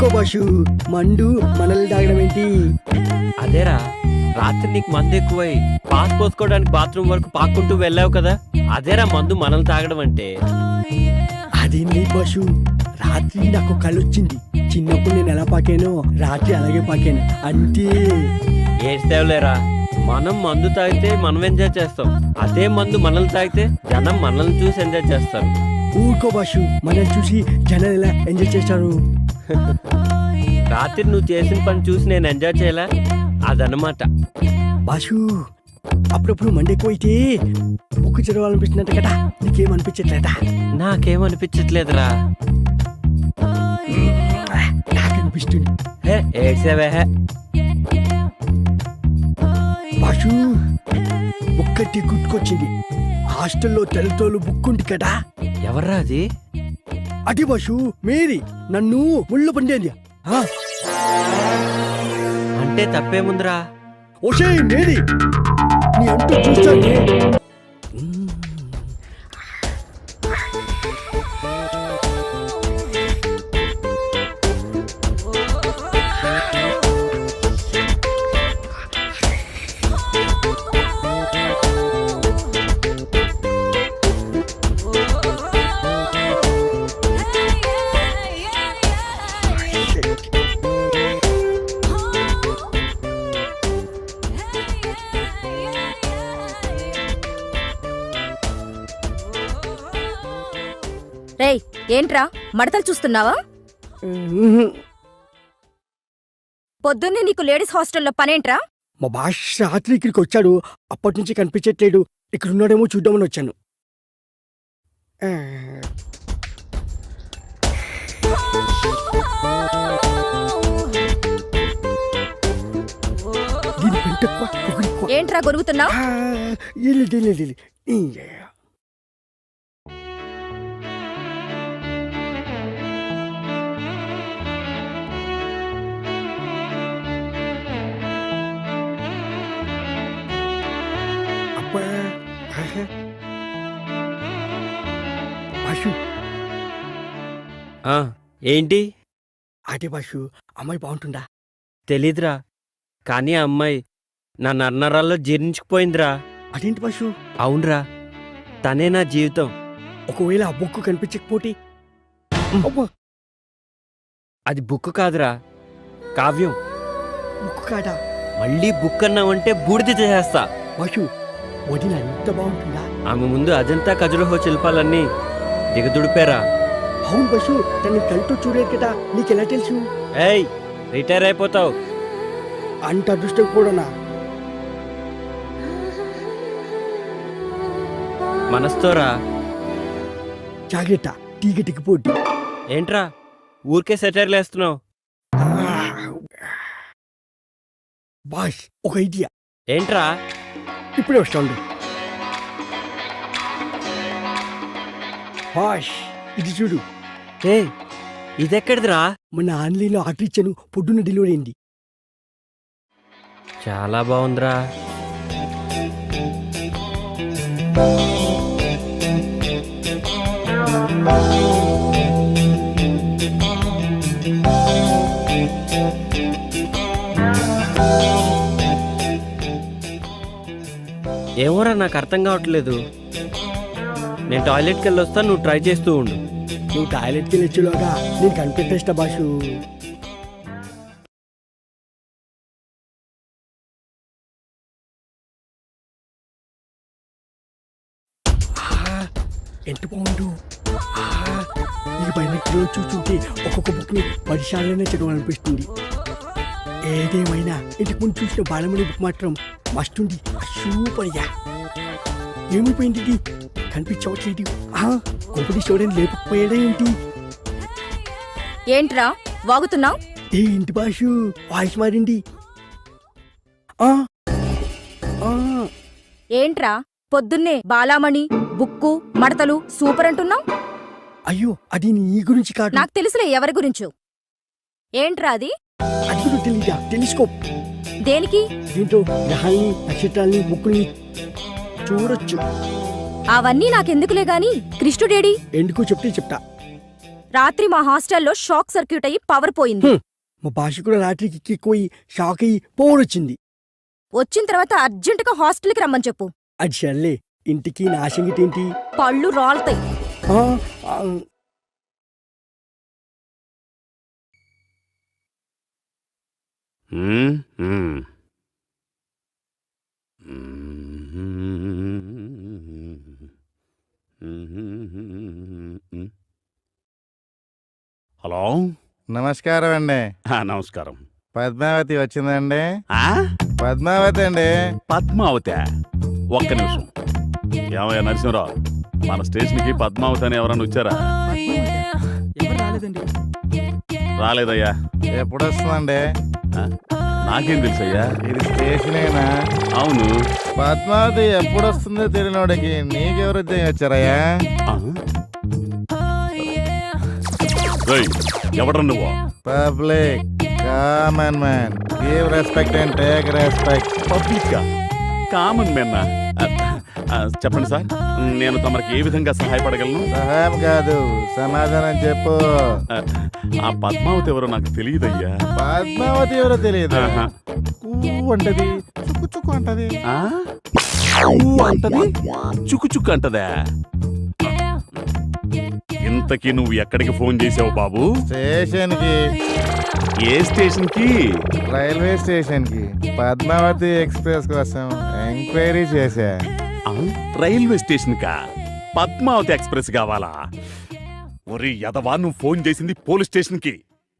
ఊరుకో బాషు, మండు మనల్ని తాగడం ఏంటి? అదేరా రాత్రి నీకు మందు ఎక్కువై పాస్ పోసుకోవడానికి బాత్రూమ్ వరకు పాక్కుంటూ వెళ్ళావు కదా, అదేరా మందు మనల్ని తాగడం అంటే. అదేంటి బాషు, రాత్రి నాకు కళ్ళొచ్చింది. చిన్నప్పుడు నేను ఎలా పాకానో రాత్రి అలాగే పాకాను అంతే. ఏడ్చేవలేరా, మనం మందు తాగితే మనం ఎంజాయ్ చేస్తాం, అదే మందు మనల్ని తాగితే జనం మనల్ని చూసి ఎంజాయ్ చేస్తారు. ఊరుకో బాషు, మనల్ని చూసి జనాలు ఎలా ఎంజాయ్ చేస్తారు? రాత్రి నువ్వు చేసిన పని చూసి నేను ఎంజాయ్ చేయలే, అదనమాట. బాషు, అప్పుడప్పుడు మండెక్కువైతే బుక్కు చదవాలనిపిస్తున్నట్టు కదా, నీకేమనిపించట్లేదా? నాకేమనిపించట్లేదురా. నాకు అనిపిస్తుంది. హే ఏడ్సేవే. బాషు, ఒక్కటి గుర్తుకొచ్చింది. హాస్టల్లో తెల్లతోలు బుక్ ఉంది కదా. ఎవర్రా అది? అది బాషు, మేరీ నన్ను ముళ్ళు పండేది. అంటే తప్పేముందిరా? ఓషే మేరీ, నీ అంటూ చూస్తానే. రేయ్, ఏంట్రా మడతలు చూస్తున్నావా? పొద్దున్నే నీకు లేడీస్ హాస్టల్లో పనేంట్రా? మా బాష్ రాత్రి ఇక్కడికి వచ్చాడు, అప్పటి నుంచి కనిపించట్లేడు. ఇక్కడ ఉన్నాడేమో చూద్దామని వచ్చాను. దీని పెంట ఎక్కువ, పొగరు ఎక్కువ. ఏంట్రా గొరుగుతున్నావు? ఇల్లు. బాషు, ఏంటి? అదే బాషు, అమ్మాయి బాగుంటుందా? తెలీదురా, కానీ ఆ అమ్మాయి నా నర్నరాల్లో జీర్ణించుకుపోయిందిరా. అదేంటి బాషు? అవునరా, తనే నా జీవితం. ఒకవేళ ఆ బుక్ కనిపించకపోతే? అది బుక్ కాదురా, కావ్యం. బుక్ కాదా? మళ్ళీ బుక్ అన్నావంటే బూడిద చేసేస్తా. బాషు, వదిన ఎంత బాగుంటుందా? ఆమె ముందు అజంతా ఖజురహో శిల్పాలన్నీ దిగదుడిపారా. అవును బాషు, తను కళ్ళతో చూడలేదు కదా, నీకెలా తెలుసు? ఏయ్, రిటైర్ అయిపోతావు. అంత అదృష్టం కూడానా? మనస్తోరా. జాగ్రత్త, టీగటికి పోటీ. ఏంట్రా ఊరికే సెటైర్లు వేస్తున్నావు? బాష్, ఒక ఐడియా. ఏంట్రా? ఇప్పుడే వస్తాను. బాష్, ఇది చూడు. ఏ, ఇదెక్కడిదిరా? మొన్న ఆన్లైన్లో ఆర్డర్ ఇచ్చాను, పొద్దున్న డెలివరీ అయింది. చాలా బాగుందిరా. ఏమోరా, నాకు అర్థం కావట్లేదు. నేను టాయిలెట్కి వెళ్ళి వస్తా, నువ్వు ట్రై చేస్తూ ఉండు. నువ్వు టాయిలెట్కి వెళ్ళొచ్చులోగా నేను కనిపెట్టేస్తా బాషు. ఎంత బాగుండు. ఈ బైనెట్లో చూస్తుంటే ఒక్కొక్క బుక్ని 10 సార్లనే చదవాలనిపిస్తుంది. ఏదేమైనా ఇంటికి ముందు చూసిన బాలమణి బుక్ మాత్రం మస్తుంది. సూపర్గా. ఏమైపోయింది ఇది? కనిపించవట్లేదు. కొంపటి చూడని లేకపోయాడా ఏంటి? ఏంట్రా వాగుతున్నావు? ఏంటి బాషు, వాయిస్ మారింది. ఏంట్రా పొద్దున్నే బాలామణి బుక్కు మడతలు సూపర్ అంటున్నావు? అయ్యో, అది నీ గురించి కాదు. నాకు తెలుసులే ఎవరి గురించో. ఏంట్రా అది? అది కూడా తెలీదా? టెలిస్కోప్. దేనికి? దీంతో గ్రహాల్ని, నక్షత్రాల్ని, బుక్కుల్ని చూడొచ్చు. అవన్నీ నాకెందుకులే గాని కృష్ణుడేడి? ఎందుకో చెప్తే చెప్తా. రాత్రి మా హాస్టల్లో షాక్ సర్క్యూట్ అయ్యి పవర్ పోయింది. మా భాష కూడా రాత్రికి ఎక్కిపోయి షాక్ అయ్యి పోరొచ్చింది. వచ్చిన తర్వాత అర్జెంటుగా హాస్టల్కి రమ్మని చెప్పు. అది సర్లే, ఇంటికి నా సంగతి ఏంటి? పళ్ళు రాలుతాయి. ఆ, ఆ, హలో. నమస్కారం అండి. నమస్కారం. పద్మావతి వచ్చిందండి? ఆ? పద్మావతి అండి. పద్మావతి, ఒక్క నిమిషం. ఏమయ్యా నరసింహరావు, మన స్టేషన్కి పద్మావతి అని ఎవరన్నా వచ్చారా? రాలేదయ్యా. ఎప్పుడు వస్తుందండి? ఆ? నాకేం తెలుసయ్యా? ఇది స్టేషనేనా? అవును. పద్మావతి ఎప్పుడు వస్తుందో తెలియనోడికి నీకెవరు వచ్చారయ్యా? ఎవడ్రా నువ్వు? Public common man, give respect and take respect. Public common మెన్నా? చెప్పండి సార్, నేను తమరికి ఏ విధంగా సహాయపడగలను? సహాయం కాదు, సమాధానం చెప్పు. ఆ పద్మావతి ఎవరో నాకు తెలియదయ్యా. పద్మావతి ఎవరో తెలియదు. అంటది, చుక్కు చుక్కు అంటది. అంటది, చుక్కు చుక్కు అంటదా? ఇంతకీ నువ్వు ఎక్కడికి ఫోన్ చేసావు బాబు? స్టేషన్ కి. ఏ స్టేషన్ కి? రైల్వే స్టేషన్ కి. పద్మావతి ఎక్స్ప్రెస్ కోసం ఎంక్వైరీ చేశా. రైల్వే స్టేషన్ కా? పద్మావతి ఎక్స్ప్రెస్ కావాలా? ఒరి యదవా, నువ్వు ఫోన్ చేసింది పోలీస్ స్టేషన్ కి.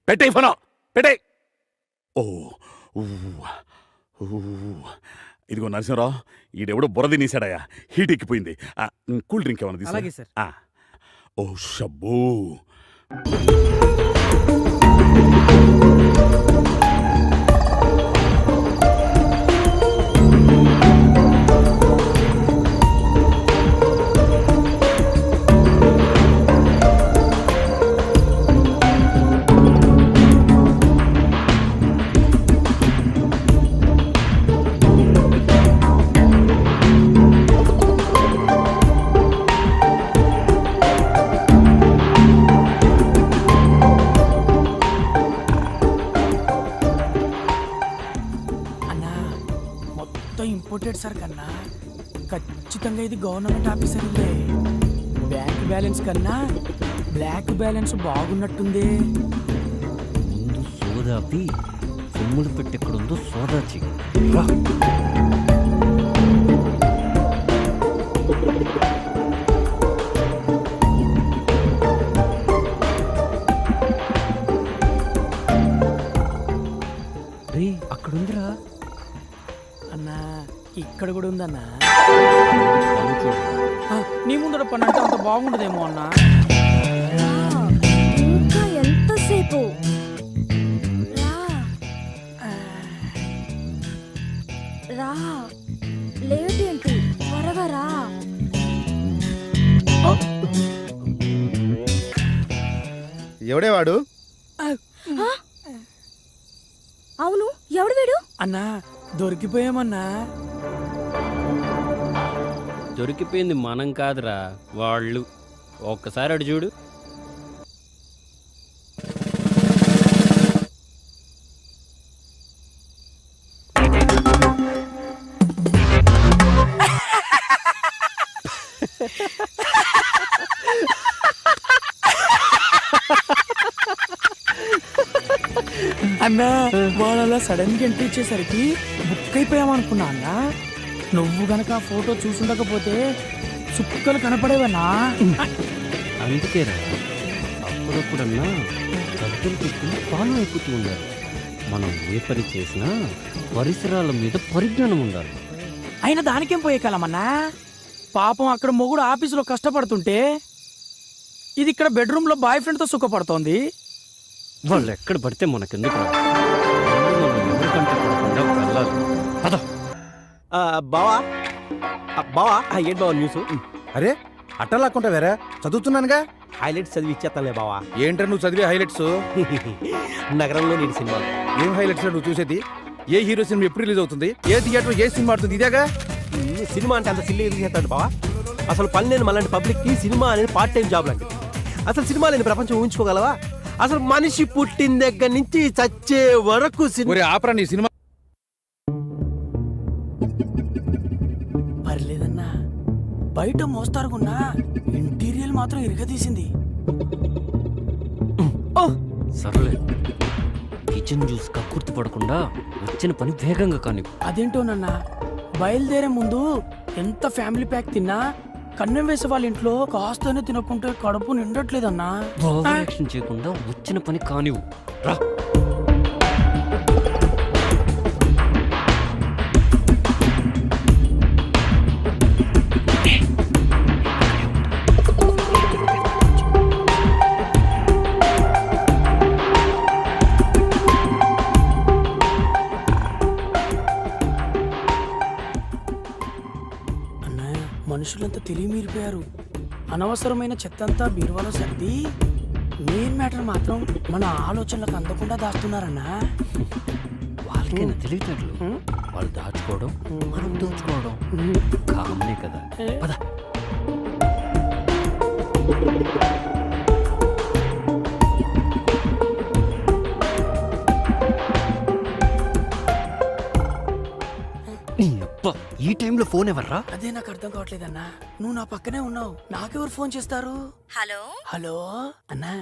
పెట్టే ఫోన్, పెట్టే. ఓ ఇదిగో నరసింహరావు, ఈడెవడో బుర్ర తినేశాడయ్యా. హీట్ ఎక్కిపోయింది. కూల్ డ్రింక్ ఏమన్నా అలాగే తీసా? సార్. ఓ షబ్బో. ఇంపోర్టెడ్ సార్ కన్నా ఖచ్చితంగా ఇది గవర్నమెంట్ ఆఫీసర్ ఉందే. బ్యాంక్ బ్యాలెన్స్ కన్నా బ్లాక్ బ్యాలెన్స్ బాగున్నట్టుంది. ముందు సోదాపి సొమ్ములు పెట్టి ఎక్కడుందో సోదా చెయ్యి. రే, అక్కడుందిరా అన్నా. ఇక్కడ కూడా ఉందన్నా. అనుకో. నీ ముందర పని అంటే అంత బాగుండదేమో అన్నా. ఇంకా ఎంతసేపు? రా, లేట్ ఏంటి? త్వరగా రా. ఎవడే వాడు? అవును, ఎవడు వీడు? అన్నా దొరికిపోయామన్నా. దొరికిపోయింది మనం కాదురా, వాళ్ళు. ఒక్కసారి అడు చూడు. అన్నా వాళ్ళ సడన్ గా ఎంట్రీ ఇచ్చేసరికి బుక్ అయిపోయామనుకున్నా అన్నా. నువ్వు గనక ఆ ఫోటో చూసుండకపోతే చుక్కలు కనపడేవన్నా. అందుకేరా అప్పుడప్పుడన్నా గద్దలు పెట్టుకుని పాలు అయిపోతూ ఉండాలి. మనం ఏ పని చేసినా పరిసరాల మీద పరిజ్ఞానం ఉండాలి. అయినా దానికేం పోయే కాలమన్నా. పాపం అక్కడ మొగుడు ఆఫీసులో కష్టపడుతుంటే ఇది ఇక్కడ బెడ్రూమ్ లో బాయ్ ఫ్రెండ్ తో సుఖపడుతోంది. వాళ్ళు ఎక్కడ పడితే మనకెందుకు రా? మనం ఎవరికంటే పడకుండా వెళ్ళాలి. పద. బావా బావా ఏంటి బావా న్యూస్? అరే అట్టలాక్కుంటా వేరే చదువుతున్నానుగా. హైలైట్స్ చదివి ఇచ్చేస్తానులే బావా. ఏంట్రా నువ్వు చదివే హైలైట్స్? నగరంలో నేను సినిమా. ఏం హైలైట్స్ నువ్వు చూసేది? ఏ హీరో సినిమా ఎప్పుడు రిలీజ్ అవుతుంది, ఏ థియేటర్ ఏ సినిమా ఆడుతుంది, ఇదేగా. సినిమా అంటే అంత సిల్లీ చేస్తాడు బావా. అసలు పని నేను మళ్ళీ పబ్లిక్ కి సినిమా అనేది పార్ట్ టైం జాబ్ లాంటిది. అసలు సినిమా లేని ప్రపంచం ఊహించుకోగలవా? అసలు మనిషి పుట్టిన దగ్గర నుంచి చచ్చే వరకు సినిమా. ఒరే ఆపరా నీ సినిమా. పర్లేదన్నా, బయట మోస్తారుకున్నా ఇంటీరియల్ మాత్రం ఇరగదీసింది. సర్లే, కిచెన్ జ్యూస్ కక్కుర్తి పడకుండా వచ్చిన పని వేగంగా కాని. అదేంటోనన్నా, బయలుదేరే ముందు ఎంత ఫ్యామిలీ ప్యాక్ తిన్నా కన్నం వేసే వాళ్ళ ఇంట్లో కాస్తనే తినకుంటే కడుపు నిండట్లేదన్నా. ఓవర్ యాక్షన్ చేయకుండా వచ్చిన పని కానివు. రా. అన్నా, మనుషులంతా తెలివి మీరిపోయారు. అనవసరమైన చెత్తంతా బీరువాలో సర్ది మెయిన్ మ్యాటర్ మాత్రం మన ఆలోచనలకు అందకుండా దాస్తున్నారన్నా. వాళ్ళకైనా తెలియటట్లు వాళ్ళు దాచుకోవడం మనం దోచుకోవడం కామనే కదా. పద. నీ అబ్బా, ఈ టైంలో ఫోన్ ఎవర్రా? అదే నాకు అర్థం కావట్లేదన్నా. నువ్వు నా పక్కనే ఉన్నావు, నాకెవరు ఫోన్ చేస్తారు? హలో హలో అన్నా,